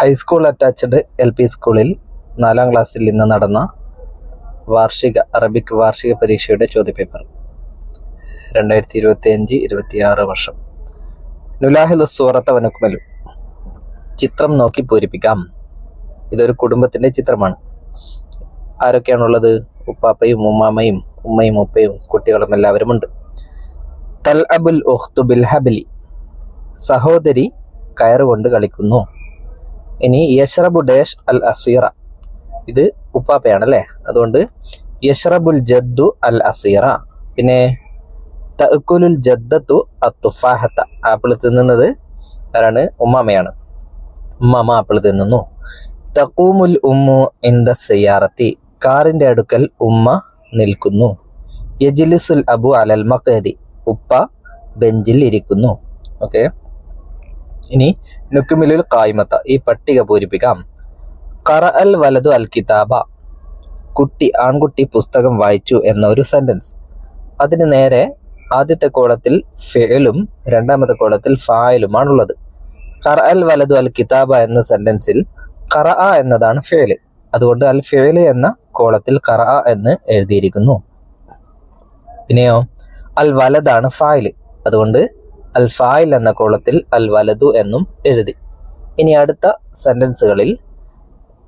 High school attached LP സ്കൂളിൽ 4ാം ക്ലാസ്സിൽ ഇന്ന് നടന്ന അറബിക് വാർഷിക പരീക്ഷയുടെ ചോദ്യപേപ്പർ 2025-26 വർഷം. നുലാഹിലു സൂറത്ത വനുക്മലു. ചിത്രം നോക്കി പൂരിപ്പിക്കാം. ഇതൊരു കുടുംബത്തിന്റെ ചിത്രമാണ്. ആരൊക്കെയാണുള്ളത്? ഉപ്പാപ്പയും ഉമ്മാമയും ഉമ്മയും ഉപ്പയും കുട്ടികളും എല്ലാവരും ഉണ്ട്. തൽ അബുൽ ഉഖ്തു ബിൽ ഹബലി. സഹോദരി കയറുകൊണ്ട് കളിക്കുന്നു. ഇനി യശ്റബു ഡേഷ് അൽ അസീറ. ഇത് ഉപ്പാപ്പയാണല്ലേ, അതുകൊണ്ട് യശ്റബുൽ ജദ്ദു അൽ അസീറ. പിന്നെ തഅക്കുലുൽ ജദ്ദത്തു അത്തുഫാഹത്ത. ആപ്പിൾ തിന്നുന്നത് ആരാണ്? ഉമ്മാമയാണ്. ഉമ്മാമ ആപ്പിൾ തിന്നുന്നു. തഖൂമുൽ ഉമ്മു ഇൻദ സയ്യാറത്തി. കാറിന്റെ അടുക്കൽ ഉമ്മ നിൽക്കുന്നു. യജ്ലിസുൽ അബു അലൽ മഖദി. ഉപ്പ ബെഞ്ചിൽ ഇരിക്കുന്നു. ഓക്കെ, ഇനി നുക്മിലുൽ ഖായിമത്ത. ഈ പട്ടിക പൂരിപ്പിക്കാം. ഖറഅൽ വലതു അൽ കിതാബ. ആൺകുട്ടി പുസ്തകം വായിച്ചു എന്ന ഒരു സെന്റൻസ്. അതിന് നേരെ ആദ്യത്തെ കോളത്തിൽ ഫിഅലും രണ്ടാമത്തെ കോളത്തിൽ ഫായിലുമാണുള്ളത്. ഖറഅൽ വലതു അൽ കിതാബ എന്ന സെന്റൻസിൽ ഖറഅ എന്നതാണ് ഫിഅല്, അതുകൊണ്ട് അൽ ഫിഅല് എന്ന കോളത്തിൽ ഖറഅ എന്ന് എഴുതിയിരിക്കുന്നു. പിന്നെയോ അൽ വലതാണ് ഫായില്, അതുകൊണ്ട് അൽ ഫായിൽ എന്ന കോളത്തിൽ അൽ വലതു എന്നും എഴുതി. ഇനി അടുത്ത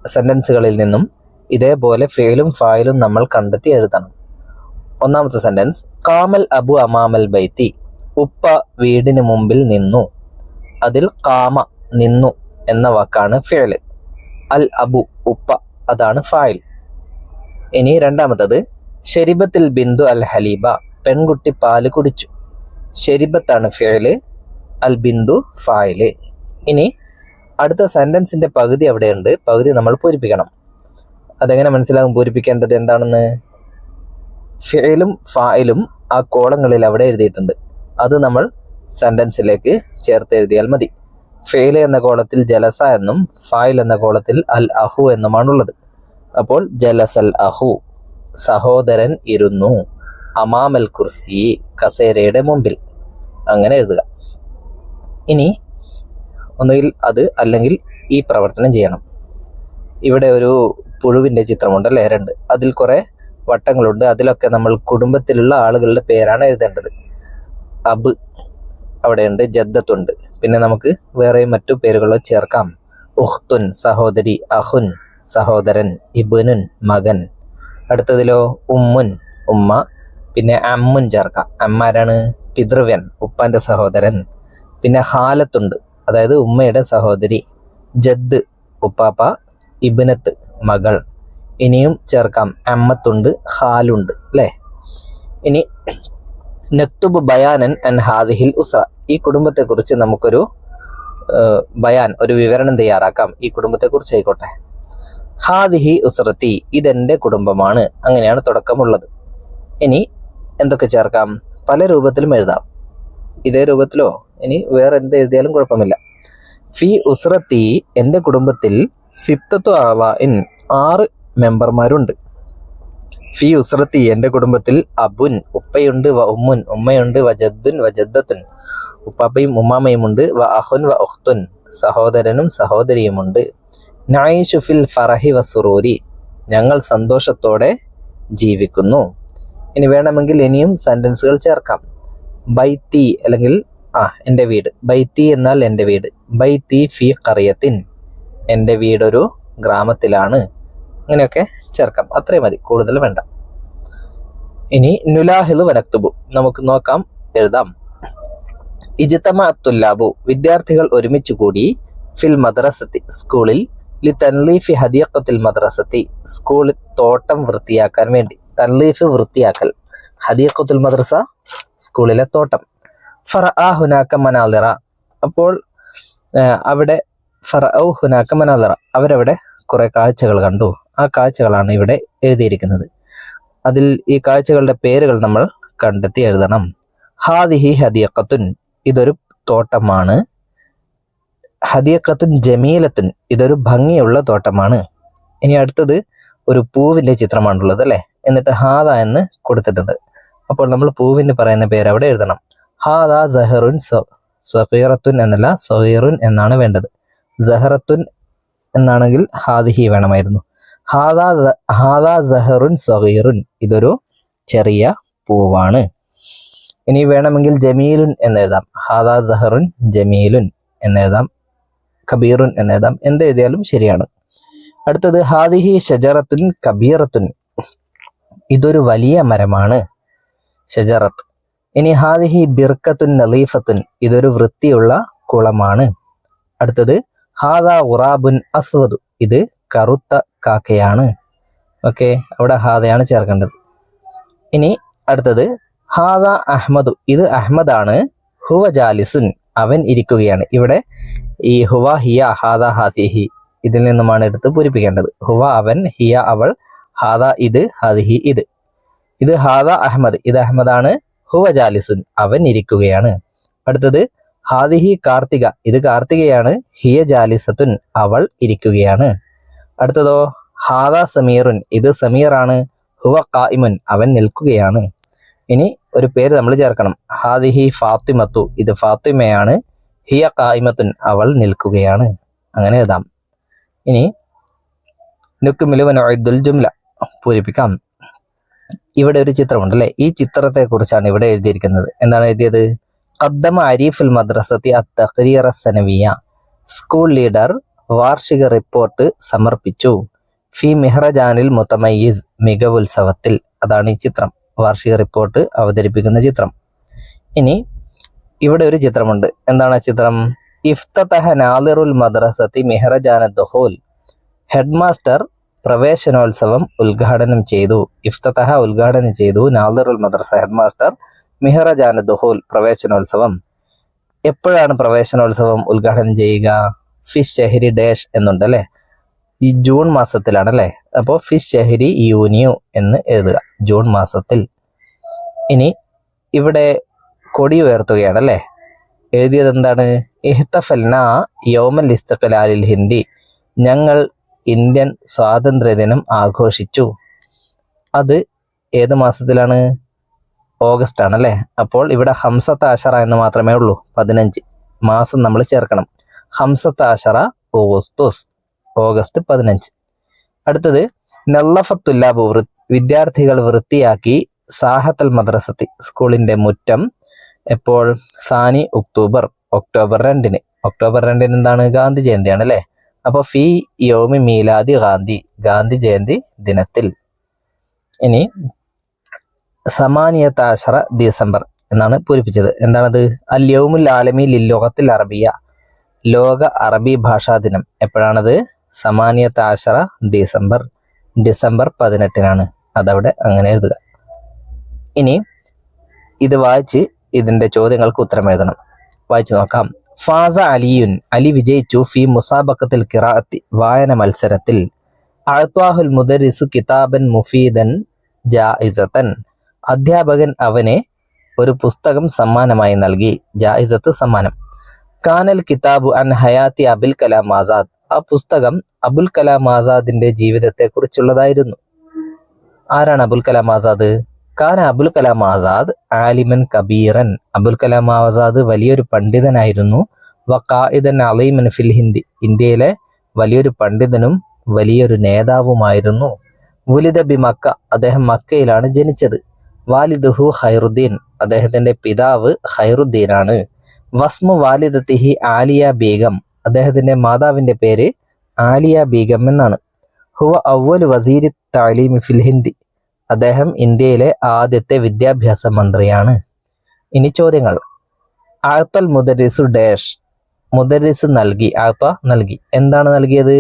സെന്റൻസുകളിൽ നിന്നും ഇതേപോലെ ഫിഅലും ഫായിലും നമ്മൾ കണ്ടെത്തി എഴുതണം. ഒന്നാമത്തെ സെന്റൻസ്, ഖാമൽ അബു അമാമൽ ബൈത്തി. ഉപ്പ വീടിന് മുമ്പിൽ നിന്നു. അതിൽ ഖാമ നിന്നു എന്ന വാക്കാണ് ഫിഅല്. അൽ അബു ഉപ്പ അതാണ് ഫായിൽ. ഇനി രണ്ടാമത്തത്, ശരിബത്തിൽ ബിന്ദു അൽ ഹലീബ. പെൺകുട്ടി പാല് കുടിച്ചു. ശരിബത്താണ് ഫിഅല്, അൽ ബിന്ദു ഫായില്. ഇനി അടുത്ത സെന്റൻസിന്റെ പകുതി അവിടെയുണ്ട്, പകുതി നമ്മൾ പൂരിപ്പിക്കണം. അതെങ്ങനെ മനസ്സിലാകും പൂരിപ്പിക്കേണ്ടത് എന്താണെന്ന്? ഫിഅലും ഫായിലും ആ കോളങ്ങളിൽ അവിടെ എഴുതിയിട്ടുണ്ട്, അത് നമ്മൾ സെന്റൻസിലേക്ക് ചേർത്ത് എഴുതിയാൽ മതി. ഫിഅല് എന്ന കോളത്തിൽ ജലസ എന്നും ഫായിൽ എന്ന കോളത്തിൽ അൽ അഹു എന്നുമാണുള്ളത്. അപ്പോൾ ജലസൽ അഹു, സഹോദരൻ ഇരുന്നു. അമാമൽ കുർസി, കസേരയുടെ മുമ്പിൽ. അങ്ങനെ എഴുതുക. ഇനി ഒന്നുകിൽ അത് അല്ലെങ്കിൽ ഈ പ്രവർത്തനം ചെയ്യണം. ഇവിടെ ഒരു പുഴുവിന്റെ ചിത്രമുണ്ടല്ലേ, 2. അതിൽ കുറെ വട്ടങ്ങളുണ്ട്. അതിലൊക്കെ നമ്മൾ കുടുംബത്തിലുള്ള ആളുകളുടെ പേരാണ് എഴുതേണ്ടത്. അബ് അവിടെയുണ്ട്, ജദ്ദത്തുണ്ട്. പിന്നെ നമുക്ക് വേറെ മറ്റു പേരുകളോ ചേർക്കാം. ഉഖ്തുൻ സഹോദരി, അഹുൻ സഹോദരൻ, ഇബ്നുൻ മകൻ. അടുത്തതിലോ ഉമ്മുൻ ഉമ്മ, പിന്നെ അമ്മുൻ ചേർക്കാം. അമ്മാരാണ്? പിതൃവ്യൻ, ഉപ്പാന്റെ സഹോദരൻ. പിന്നെ ഖാലത്തുണ്ട്, അതായത് ഉമ്മയുടെ സഹോദരി. ജദ് ഉപ്പാപ്പ, ഇബ്നത്ത് മകൾ. ഇനിയും ചേർക്കാം അമ്മത്തുണ്ട്, ഖാലുണ്ട് അല്ലേ. ഇനി നക്തുബ് ബയാനൻ അൻ ഹാദിഹിൽ ഉസ്ര. ഈ കുടുംബത്തെക്കുറിച്ച് നമുക്കൊരു ഒരു വിവരണം തയ്യാറാക്കാം. ഈ കുടുംബത്തെക്കുറിച്ച് ആയിക്കോട്ടെ. ഹാദിഹി ഉസ്രത്തി, ഇതെന്റെ കുടുംബമാണ്. അങ്ങനെയാണ് തുടക്കമുള്ളത്. ഇനി എന്തൊക്കെ ചേർക്കാം? പല രൂപത്തിലും എഴുതാം. ഇതേ രൂപത്തിലോ ഇനി വേറെ എന്ത് എഴുതിയാലും കുഴപ്പമില്ല. ഫി ഉസ്രത്തി, എൻ്റെ കുടുംബത്തിൽ സിത്തത്തു ആളാഇൻ, 6 മെമ്പർമാരുണ്ട്. ഫി ഉസ്രത്തി, എൻ്റെ കുടുംബത്തിൽ അബുൻ ഉപ്പയുണ്ട്, വ ഉമ്മുൻ ഉമ്മയുണ്ട്, വ ജദ്ദുൻ വ ജദ്ദത്തുൻ ഉപ്പാപ്പയും ഉമ്മാമയുമുണ്ട്, വ അഖുൻ വ ഉഖ്തുൻ സഹോദരനും സഹോദരിയുമുണ്ട്. നഈശു ഫിൽ ഫറഹി വ സുറൂരി, ഞങ്ങൾ സന്തോഷത്തോടെ ജീവിക്കുന്നു. ഇനി വേണമെങ്കിൽ ഇനിയും സെന്റൻസുകൾ ചേർക്കാം. ബൈത്തി അല്ലെങ്കിൽ എൻ്റെ വീട്. ബൈത്തി എന്നാൽ എൻ്റെ വീട്. ബൈത്തി ഫി ഖറിയത്തിൻ, എൻ്റെ വീടൊരു ഗ്രാമത്തിലാണ്. അങ്ങനെയൊക്കെ ചേർക്കാം. അത്രയും മതി, കൂടുതൽ വേണ്ട. ഇനി നുലാഹിലു വനക്തുബു, നമുക്ക് നോക്കാം, എഴുതാം. ഇജ്തമഅ തുല്ലാബു, വിദ്യാർത്ഥികൾ ഒരുമിച്ച് കൂടി. ഫിൽ മദ്രസത്തി, സ്കൂളിൽ. ലി തൻലീഫി ഹദീഖത്തിൽ മദ്രസത്തി, സ്കൂളിൽ തോട്ടം വൃത്തിയാക്കാൻ വേണ്ടി. തൻലീഫ് വൃത്തിയാക്കൽ, ഹദീഖത്തുൽ മദ്രസ സ്കൂളിലെ തോട്ടം. ഫറഅ ഹുനാക മനാളിറ, അപ്പോൾ അവിടെ ഫറഔ ഹുനാക മനാളിറ, അവരവിടെ കുറെ കാഴ്ചകൾ കണ്ടു. ആ കാഴ്ചകളാണ് ഇവിടെ എഴുതിയിരിക്കുന്നത്. അതിൽ ഈ കാഴ്ചകളുടെ പേരുകൾ നമ്മൾ കണ്ടെത്തി എഴുതണം. ഹാദിഹി ഹദീഖത്തുൻ, ഇതൊരു തോട്ടമാണ്. ഹദീഖത്തുൻ ജമീലത്തുൻ, ഇതൊരു ഭംഗിയുള്ള തോട്ടമാണ്. ഇനി അടുത്തത് ഒരു പൂവിന്റെ ചിത്രമാണുള്ളത് അല്ലേ. എന്നിട്ട് ഹാദ എന്ന് കൊടുത്തിട്ടുണ്ട്. അപ്പോൾ നമ്മൾ പൂവിന് പറയുന്ന പേര് അവിടെ എഴുതണം. ഹാദ സഹറുൻ, സഗീറത്തുൻ എന്നല്ല, സഗീറുൻ എന്നാണ് വേണ്ടത്. സഹറത്തുൻ എന്നാണെങ്കിൽ ഹാദിഹി വേണമായിരുന്നു. ഹാദാ സഹറുൻ സഗീറുൻ, ഇതൊരു ചെറിയ പൂവാണ്. ഇനി വേണമെങ്കിൽ ജമീലുൻ എന്നെഴുതാം. ഹാദാ സഹറുൻ ജമീലുൻ എന്നെഴുതാം, കബീറുൻ എന്നെഴുതാം, എന്തെഴുതിയാലും ശരിയാണ്. അടുത്തത് ഹാദിഹി ഷജറത്തുൻ കബീറത്തുൻ, ഇതൊരു വലിയ മരമാണ്, ഷജറത്ത്. ഇനി ഹാദിഹി ബിർക്കത്തുൻ നലീഫത്തുൻ, ഇതൊരു വൃത്തിയുള്ള കുളമാണ്. അടുത്തത് ഹാദാ ഉറാബുൻ അസ്വദു, ഇത് കറുത്ത കാക്കയാണ്. ഓക്കെ, അവിടെ ഹാദയാണ് ചേർക്കേണ്ടത്. ഇനി അടുത്തത് ഹാദാ അഹ്മദു, ഇത് അഹ്മദാണ്. ഹുവ ജാലിസുൻ, അവൻ ഇരിക്കുകയാണ്. ഇവിടെ ഈ ഹുവ, ഹിയ, ഹാദാ, ഹാദിഹി ഇതിൽ നിന്നുമാണ് എടുത്ത് പൂരിപ്പിക്കേണ്ടത്. ഹുവ അവൻ, ഹിയ അവൾ, ഹാദാ ഇത്, ഹാദിഹി ഇത്. ഇത് ഹാദാ അഹ്മദ്, ഇത് അഹ്മദാണ്. ഹുവ ജാലിസുൻ, അവൻ ഇരിക്കുകയാണ്. അടുത്തത് ഹാദിഹി കാർത്തിക, ഇത് കാർത്തികയാണ്. ഹിയ ജാലിസത്തുൻ, അവൾ ഇരിക്കുകയാണ്. അടുത്തതോ ഹാദാ സമീറുൻ, ഇത് സമീറാണ്. ഹുവ ഖായിമുൻ, അവൻ നിൽക്കുകയാണ്. ഇനി ഒരു പേര് നമ്മൾ ചേർക്കണം. ഹാദിഹി ഫാത്തിമത്തു, ഇത് ഫാത്തിമയാണ്. ഹിയ ഖായിമത്തുൻ, അവൾ നിൽക്കുകയാണ്. അങ്ങനെ എഴുതാം. ഇനി നുക്മിലു വനുഇദ്ദുൽ ജുംല, പൂരിപ്പിക്കാം. ഇവിടെ ഒരു ചിത്രമുണ്ട് അല്ലെ, ഈ ചിത്രത്തെ കുറിച്ചാണ് ഇവിടെ എഴുതിയിരിക്കുന്നത്. എന്താണ് എഴുതിയത്? ഖദ്ദമ അരീഫുൽ മദ്രസത്തി അത്തഖ്രീറ സനവിയ, സ്കൂൾ ലീഡർ വാർഷിക റിപ്പോർട്ട് സമർപ്പിച്ചു. ഫി മെഹ്റജാനിൽ മുത്തമയ്യിസ്, മികവുത്സവത്തിൽ. അതാണ് ഈ ചിത്രം, വാർഷിക റിപ്പോർട്ട് അവതരിപ്പിക്കുന്ന ചിത്രം. ഇനി ഇവിടെ ഒരു ചിത്രമുണ്ട്. എന്താണ് ആ ചിത്രം? ഇഫ്തതഹ നാദിറുൽ മദ്രസത്തി മെഹ്റജാന ദുഖൂൽ, ഹെഡ് മാസ്റ്റർ പ്രവേശനോത്സവം ഉദ്ഘാടനം ചെയ്തു. ഇഫ്തതഹ ഉദ്ഘാടനം ചെയ്തു, നാദിറുൽ മദ്രസ ഹെഡ് മാസ്റ്റർ, മെഹ്റജാന ദുഖൂൽ പ്രവേശനോത്സവം. എപ്പോഴാണ് പ്രവേശനോത്സവം ഉദ്ഘാടനം ചെയ്യുക? ഫിഷ് ഷഹരി ഡാഷ് എന്നുണ്ട് അല്ലെ, ഈ ജൂൺ മാസത്തിലാണ് അല്ലെ. അപ്പോൾ ഫിഷ് ഷഹരി യൂനിയു എന്ന് എഴുതുക, ജൂൺ മാസത്തിൽ. ഇനി ഇവിടെ കൊടി ഉയർത്തുകയാണ് അല്ലെ. എഴുതിയത് എന്താണ്? ഇഹ്തഫൽന യൗമൽ ഇസ്തിഖ്ലാലിൽ ഹിന്ദി, ഞങ്ങൾ ഇന്ത്യൻ സ്വാതന്ത്ര്യദിനം ആഘോഷിച്ചു. അത് ഏത് മാസത്തിലാണ്? ഓഗസ്റ്റ് ആണ് അല്ലേ. അപ്പോൾ ഇവിടെ ഹംസത്ത അഷറ എന്ന് മാത്രമേ ഉള്ളൂ, 15 മാസം നമ്മൾ ചേർക്കണം. ഹംസത്ത അഷറ ഓഗസ്തുസ്, ഓഗസ്റ്റ് 15. അടുത്തത് നല്ലഫത്തുല്ലാബു, വിദ്യാർത്ഥികൾ വൃത്തിയാക്കി. സാഹത്തൽ മദ്രസത്തി, സ്കൂളിന്റെ മുറ്റം. എപ്പോൾ? സാനി ഒക്ടോബർ, ഒക്ടോബർ 2-ന്. ഒക്ടോബർ 2-ന് എന്താണ്? ഗാന്ധി ജയന്തിയാണ് അല്ലേ. അപ്പോൾ ഫി യോമി മീലാദി ഗാന്ധി, ഗാന്ധി ജയന്തി ദിനത്തിൽ. ഇനി സമാനിയത്താശറ ഡിസംബർ എന്നാണ് പൂരിപ്പിച്ചത്. എന്താണത്? അൽ യൗമുൽ ആലമി ലില്ലുഗത്തിൽ അറബിയ, ലോക അറബി ഭാഷാ ദിനം. എപ്പോഴാണത്? സമാനിയത്താശറ ഡിസംബർ, ഡിസംബർ 18-നാണ്. അതവിടെ അങ്ങനെ എഴുതുക. ഇനി ഇത് വായിച്ച് ഇതിന്റെ ചോദ്യങ്ങൾക്ക് ഉത്തരം എഴുതണം. വായിച്ചു നോക്കാം. ഫാസ അലിയുൻ, അലി വിജയിച്ചു. ഫി മുസാബക്കത്തിൽ ഖിറാഅത്തി, വായന മത്സരത്തിൽ. അഅ്താഹുൽ മുദരിസു കിതാബൻ മുഫീദൻ ജായിസതൻ, അധ്യാപകൻ അവനെ ഒരു പുസ്തകം സമ്മാനമായി നൽകി. ജായിസത്ത് സമ്മാനം. കാനൽ കിതാബു അൻ ഹയാത്തി അബുൽ കലാം ആസാദ്, ആ പുസ്തകം അബുൽ കലാം ആസാദിന്റെ ജീവിതത്തെ കുറിച്ചുള്ളതായിരുന്നു. ആരാണ് അബുൽ കലാം ആസാദ്? കാന അബുൽ കലാം ആസാദ് ആലിമൻ കബീറൻ, അബുൽ കലാം ആസാദ് വലിയൊരു പണ്ഡിതനായിരുന്നു. വഖായിദൻ അലീമൻ ഫിൽ ഹിന്ദി, ഇന്ത്യയിലെ വലിയൊരു പണ്ഡിതനും വലിയൊരു നേതാവുമായിരുന്നു. വുലിദ ബി മക്ക, അദ്ദേഹം മക്കയിലാണ് ജനിച്ചത്. വാലിദുഹു ഖൈറുദ്ദീൻ, അദ്ദേഹത്തിന്റെ പിതാവ് ഖൈറുദ്ദീനാണ്. വസ്മു വാലിദത്തിഹി ആലിയ ബീഗം, അദ്ദേഹത്തിന്റെ മാതാവിന്റെ പേര് ആലിയ ബീഗം എന്നാണ്. ഹുവ അവ്വൽ വസീരി തഅലീമി ഫിൽ ഹിന്ദി, അദ്ദേഹം ഇന്ത്യയിലെ ആദ്യത്തെ വിദ്യാഭ്യാസ മന്ത്രിയാണ്. ഇനി ചോദ്യങ്ങൾ. ആഅത്തൽ മുദരിസു ഡാഷ്, മുദരിസ് നൽകി, ആഅത്ത നൽകി. എന്താണ് നൽകിയത്?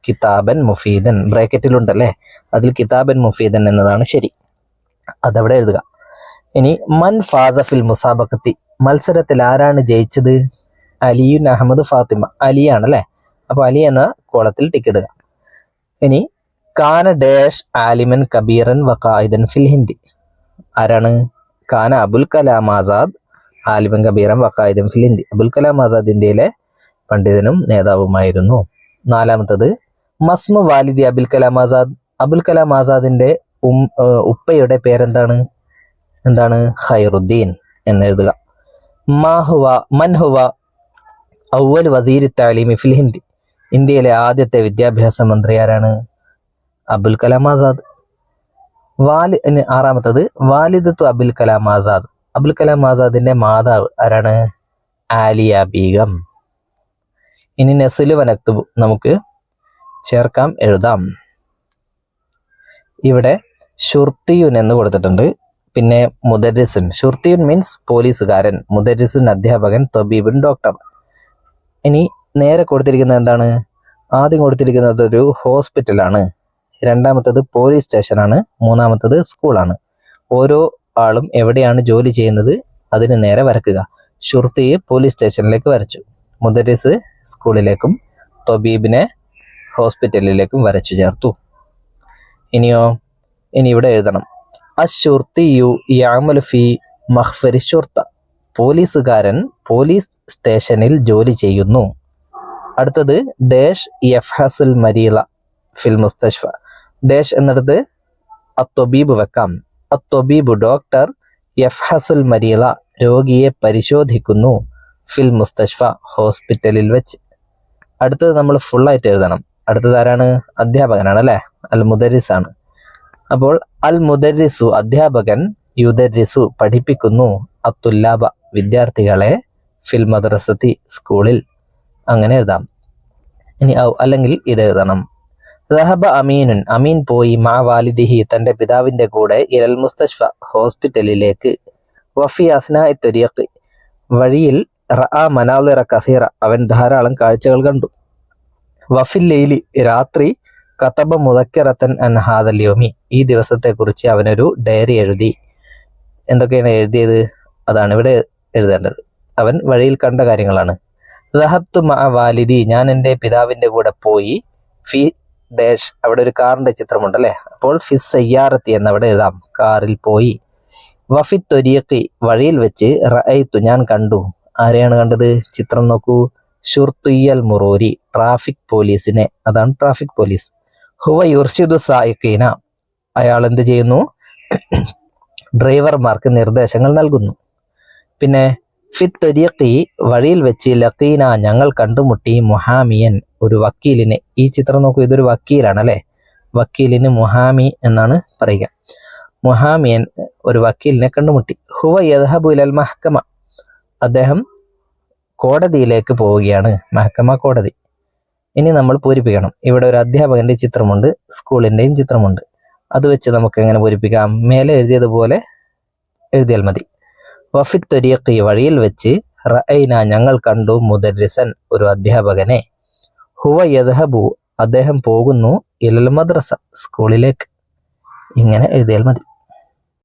കിതാബൻ മുഫീദൻ, ബ്രാക്കറ്റിലുണ്ടല്ലേ, അതിൽ കിതാബൻ മുഫീദൻ എന്നതാണ് ശരി, അതവിടെ എഴുതുക. ഇനി മൻ ഫാസ ഫിൽ മുസാബക്കത്തി, മത്സരത്തിൽ ആരാണ് ജയിച്ചത്? അലിയുൻ അഹമ്മദ് ഫാത്തിമ, അലിയാണല്ലേ. അപ്പോൾ അലി എന്ന കോളത്തിൽ ടിക്കിടുക. ഇനി കാന ഡാഷ് ആലിമൻ കബീറൻ വഖായിദൻ ഫിൽ ഹിന്ദി, ആരാണ്? കാന അബുൽ കലാം ആസാദ് ആലിമൻ കബീറൻ വഖായിദൻ ഫിൽ ഹിന്ദി, അബുൽ കലാം ആസാദ് ഇന്ത്യയിലെ പണ്ഡിതനും നേതാവുമായിരുന്നു. നാലാമത്തത് മസ്മു വാലിദി അബുൽ കലാം ആസാദ്, അബുൽ കലാം ആസാദിന്റെ ഉപ്പയുടെ പേരെന്താണ്? എന്താണ്? ഖൈറുദ്ദീൻ എന്നെഴുതുക. മൻ ഹുവ അവ്വൽ വസീരി തഅലീമി ഫിൽ ഹിന്ദി, ഇന്ത്യയിലെ ആദ്യത്തെ വിദ്യാഭ്യാസ മന്ത്രി ആരാണ്? അബുൽ കലാം ആസാദ്. ആറാമത്തത് വാലിദത്തു അബുൽ കലാം ആസാദ്. അബുൽ കലാം ആസാദിന്റെ മാതാവ് ആരാണ്? ആലിയ ബീഗം. ഇനി നസ്ലു വനക്തുബ് നമുക്ക് ചേർക്കാം, എഴുതാം. ഇവിടെ ഷുർത്തിയുൻ എന്ന് കൊടുത്തിട്ടുണ്ട്. പിന്നെ മുദരിസുൻ. ഷുർത്തിയുൻ മീൻസ് പോലീസുകാരൻ, മുദരിസുൻ അധ്യാപകൻ, തൊബീബുൻ ഡോക്ടർ. ഇനി നേരെ കൊടുത്തിരിക്കുന്നത് എന്താണ്? ആദ്യം കൊടുത്തിരിക്കുന്നത് ഒരു ഹോസ്പിറ്റലാണ്, രണ്ടാമത്തത് പോലീസ് സ്റ്റേഷനാണ്, മൂന്നാമത്തത് സ്കൂളാണ്. ഓരോ ആളും എവിടെയാണ് ജോലി ചെയ്യുന്നത് അതിന് നേരെ വരക്കുക. ഷുർത്തിയെ പോലീസ് സ്റ്റേഷനിലേക്ക് വരച്ചു, മുദരിസ് സ്കൂളിലേക്കും തൊബീബിനെ ഹോസ്പിറ്റലിലേക്കും വരച്ചു ചേർത്തു. ഇനി ഇവിടെ എഴുതണം, അഷുർത്തിയു യഅമലു ഫി മഖ്ഫരി ഷുർത്ത. പോലീസുകാരൻ പോലീസ് സ്റ്റേഷനിൽ ജോലി ചെയ്യുന്നു. അടുത്തത് ഡേഷ് യഫ്ഹസുൽ മരീള ഫിൽ മുസ്തഷ്ഫ. ഡേഷ് എന്നിടത്ത് അത്തൊബീബ് വെക്കാം. അത്തൊബീബ് ഡോക്ടർ, യഫ്ഹസുൽ മരീള രോഗിയെ പരിശോധിക്കുന്നു, ഫിൽ മുസ്തഷ്ഫ ഹോസ്പിറ്റലിൽ വെച്ച്. അടുത്തത് നമ്മൾ ഫുള്ളായിട്ട് എഴുതണം. അടുത്തത് ആരാണ്? അധ്യാപകനാണ് അല്ലേ, അൽ മുദരിസ് ആണ്. അപ്പോൾ അൽ മുദരിസു അധ്യാപകൻ, യുദരിസു പഠിപ്പിക്കുന്നു, അത്തുല്ലാബ വിദ്യാർത്ഥികളെ, ഫിൽ മദ്രസത്തി സ്കൂളിൽ. അങ്ങനെ എഴുതാം. ഇനി അല്ലെങ്കിൽ ഇത് എഴുതണം, ദഹബ അമീനുൻ അമീൻ പോയി, മാ വാലിദിഹി തന്റെ പിതാവിന്റെ കൂടെ, ഇലൽ മുസ്തഷ്ഫ ഹോസ്പിറ്റലിലേക്ക്, വഫി അസ്നാഇ ത്വരീഖ് വഴിയിൽ, റഅ മനാളിറ കസീറ അവൻ ധാരാളം കാഴ്ചകൾ കണ്ടു, വഫിൽ ലൈലി രാത്രി, കതബ മുദക്കിറത്തൻ അൻ ഹാദൽ യൗമി ഈ ദിവസത്തെക്കുറിച്ച് അവനൊരു ഡയറി എഴുതി. എന്തൊക്കെയാണ് എഴുതിയത്? അതാണ് ഇവിടെ എഴുതേണ്ടത്. അവൻ വഴിയിൽ കണ്ട കാര്യങ്ങളാണ്. ദഹബ്തു മഅ വാലിദി ഞാൻ എൻ്റെ പിതാവിൻ്റെ കൂടെ പോയി, ഫി ഡാഷ് അവിടെ ഒരു കാറിന്റെ ചിത്രമുണ്ടല്ലേ, അപ്പോൾ ഫിസ് സയ്യാറത്തി എന്നവിടെ എഴുതാം, കാറിൽ പോയി. വഫി ത്വരീഖി വഴിയിൽ വെച്ച്, റഅയ്തു ഞാൻ കണ്ടു. ആരെയാണ് കണ്ടത്? ചിത്രം നോക്കൂ, ഷുർത്തുയ്യൽ മുറൂരി ട്രാഫിക് പോലീസിനെ, അതാണ് ട്രാഫിക് പോലീസ്. ഹുവ യുർഷിദു സായിഖീന അയാൾ എന്ത് ചെയ്യുന്നു? ഡ്രൈവർമാർക്ക് നിർദ്ദേശങ്ങൾ നൽകുന്നു. പിന്നെ ഫിത് ത്വരീഖി വഴിയിൽ വെച്ച്, ലഖീന ഞങ്ങൾ കണ്ടുമുട്ടി, മുഹാമിയൻ ഒരു വക്കീലിനെ. ഈ ചിത്രം നോക്കൂ, ഇതൊരു വക്കീലാണ് അല്ലേ, വക്കീലിന് മുഹാമി എന്നാണ് പറയുക. മുഹാമിയൻ ഒരു വക്കീലിനെ കണ്ടുമുട്ടി. ഹുവ യദ്ഹബു ഇലൽ മഹ്കമ അദ്ദേഹം കോടതിയിലേക്ക് പോവുകയാണ്, മഹ്കമ കോടതി. ഇനി നമ്മൾ പൂരിപ്പിക്കണം. ഇവിടെ ഒരു അധ്യാപകന്റെ ചിത്രമുണ്ട്, സ്കൂളിൻ്റെയും ചിത്രമുണ്ട്. അത് വെച്ച് നമുക്ക് എങ്ങനെ പൂരിപ്പിക്കാം? മേലെ എഴുതിയതുപോലെ എഴുതിയാൽ മതി. വഫി ത്വരീഖി വഴിയിൽ വെച്ച്, റഅയ്ന ഞങ്ങൾ കണ്ടു, മുദരിസൻ ഒരു അധ്യാപകനെ, ഹുവ യദ്ഹബു അദ്ദേഹം പോകുന്നു, ഇലൽ മദ്രസ സ്കൂളിലേക്ക്. ഇങ്ങനെ എഴുതിയാൽ മതി.